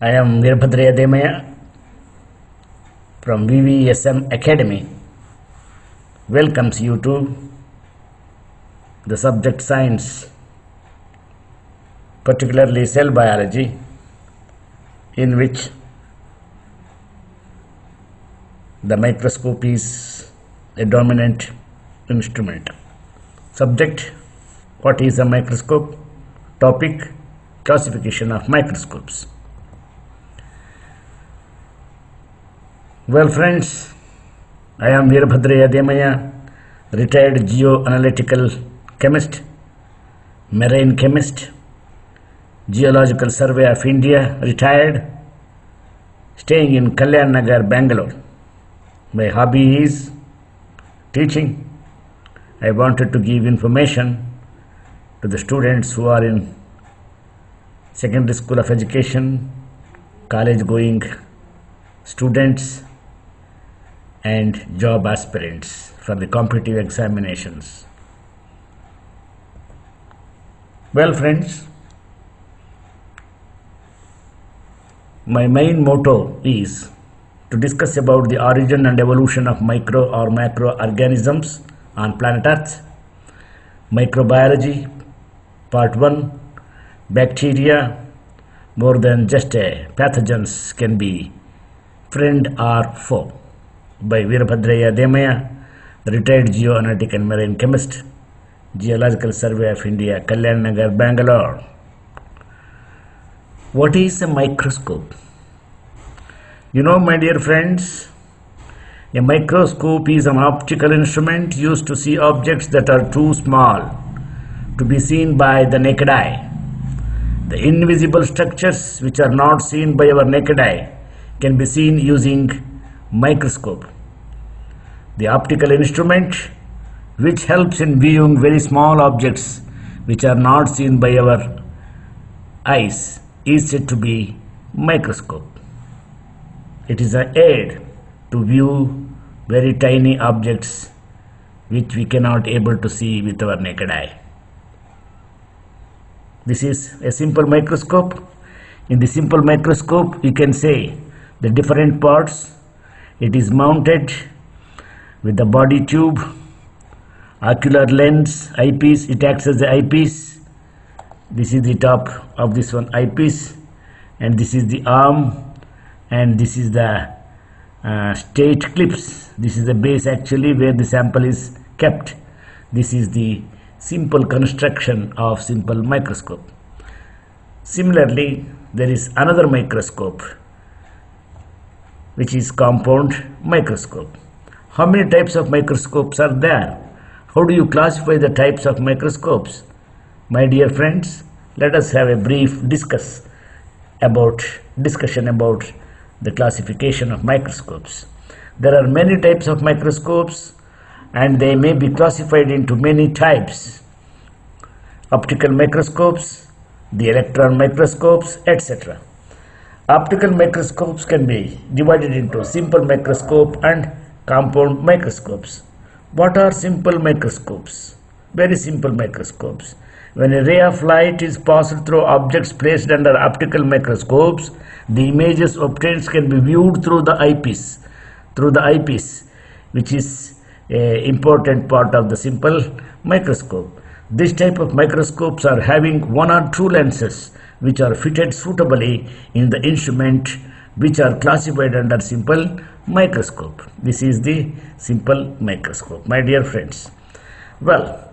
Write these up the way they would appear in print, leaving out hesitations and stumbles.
I am Veerabhadra Yademaya from VVSM Academy. Welcomes you to the subject science, particularly cell biology, in which the microscope is a dominant instrument. Subject: what is a microscope? Topic: classification of microscopes. Well friends, I am Veerabhadra Yademaya, retired geoanalytical chemist, marine chemist, Geological Survey of India, retired, staying in Kalyan Nagar, Bangalore. My hobby is teaching. I wanted to give information to the students who are in secondary school of education, college going students and job aspirants for the competitive examinations. Well friends, my main motto is to discuss about the origin and evolution of micro or macroorganisms on planet Earth. Microbiology, part 1, bacteria, more than just a pathogens, can be friend or foe, by Veerabhadra Yademaya, retired geoanalytic and marine chemist, Geological Survey of India, Kalyan Nagar, Bangalore. What is a microscope? You know, my dear friends, a microscope is an optical instrument used to see objects that are too small to be seen by the naked eye. The invisible structures which are not seen by our naked eye can be seen using microscope. The optical instrument which helps in viewing very small objects which are not seen by our eyes is said to be microscope. It is an aid to view very tiny objects which we cannot able to see with our naked eye. This is a simple microscope. In the simple microscope, you can say the different parts. It is mounted with the body tube, ocular lens, eyepiece. It acts as the eyepiece. This is the top of this one, eyepiece, and this is the arm, and this is the state clips. This is the base actually where the sample is kept. This is the simple construction of simple microscope. Similarly, there is another microscope which is compound microscope. How many types of microscopes are there? How do you classify the types of microscopes? My dear friends, let us have a brief discussion about the classification of microscopes. There are many types of microscopes and they may be classified into many types: optical microscopes, the electron microscopes, etc. Optical microscopes can be divided into simple microscope and compound microscopes. What are simple microscopes? Very simple microscopes. When a ray of light is passed through objects placed under optical microscopes, the images obtained can be viewed through the eyepiece, which is an important part of the simple microscope. This type of microscopes are having one or two lenses which are fitted suitably in the instrument, which are classified under simple microscope. This is the simple microscope, my dear friends. Well,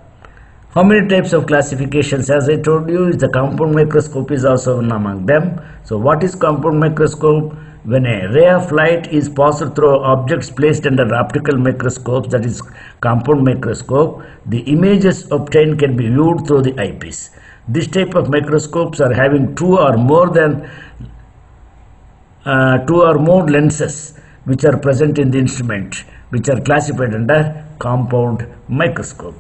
how many types of classifications? As I told you, the compound microscope is also one among them. So what is compound microscope? When a ray of light is passed through objects placed under optical microscopes, that is compound microscope, the images obtained can be viewed through the eyepiece. This type of microscopes are having two or more lenses which are present in the instrument, which are classified under compound microscope.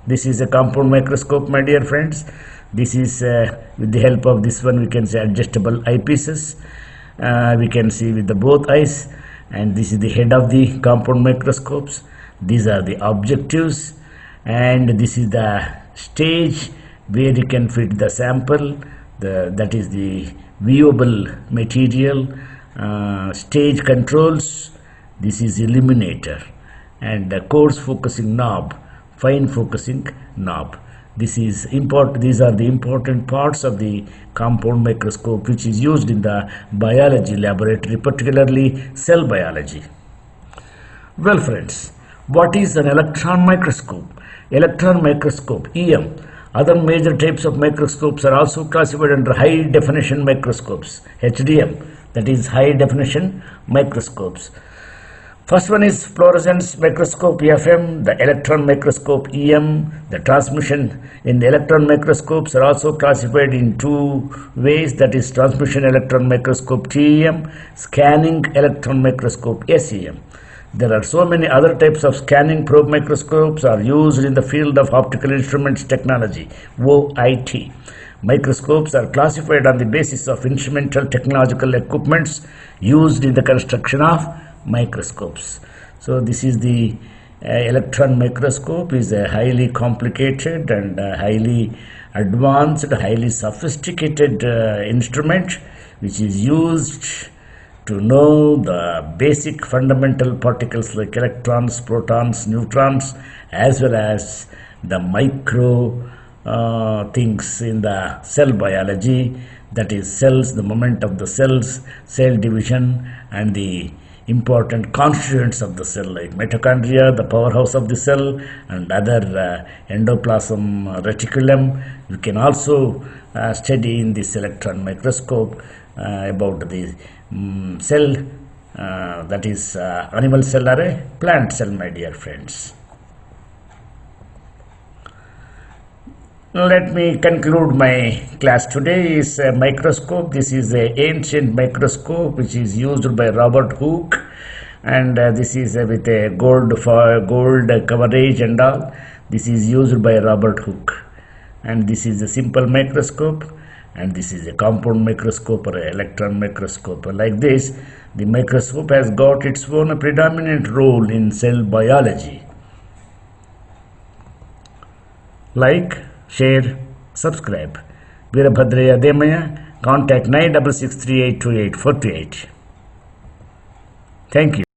This is a compound microscope, my dear friends. This is with the help of this one we can say adjustable eyepieces. We can see with the both eyes, and this is the head of the compound microscopes. These are the objectives, and this is the stage where you can fit the sample. that is the viewable material, stage controls. This is illuminator, and coarse focusing knob, fine focusing knob. These are the important parts of the compound microscope, which is used in the biology laboratory, particularly cell biology. Well, friends, what is an electron microscope? Electron microscope, EM. Other major types of microscopes are also classified under high definition microscopes, HDM, that is high definition microscopes. First one is fluorescence microscope, FM, the electron microscope, EM. The transmission in the electron microscopes are also classified in two ways, that is transmission electron microscope, TEM, scanning electron microscope, SEM. There are so many other types of scanning probe microscopes are used in the field of optical instruments technology, OIT. Microscopes are classified on the basis of instrumental technological equipments used in the construction of microscopes. So this is the electron microscope, is a highly complicated and highly advanced, highly sophisticated instrument which is used to know the basic fundamental particles like electrons, protons, neutrons, as well as the micro things in the cell biology, that is cells, the movement of the cells, cell division, and the important constituents of the cell like mitochondria, the powerhouse of the cell, and other endoplasm reticulum. You can also study in this electron microscope about the cell, that is animal cell or a plant cell, my dear friends. Let me conclude my class today. Is a microscope. This is an ancient microscope which is used by Robert Hooke, and this is with a gold coverage and all. This is used by Robert Hooke, and this is a simple microscope, and this is a compound microscope or an electron microscope. Like this, the microscope has got its own predominant role in cell biology. Like, share, subscribe. Veerabhadraya Demaya, contact 9663828428. Thank you.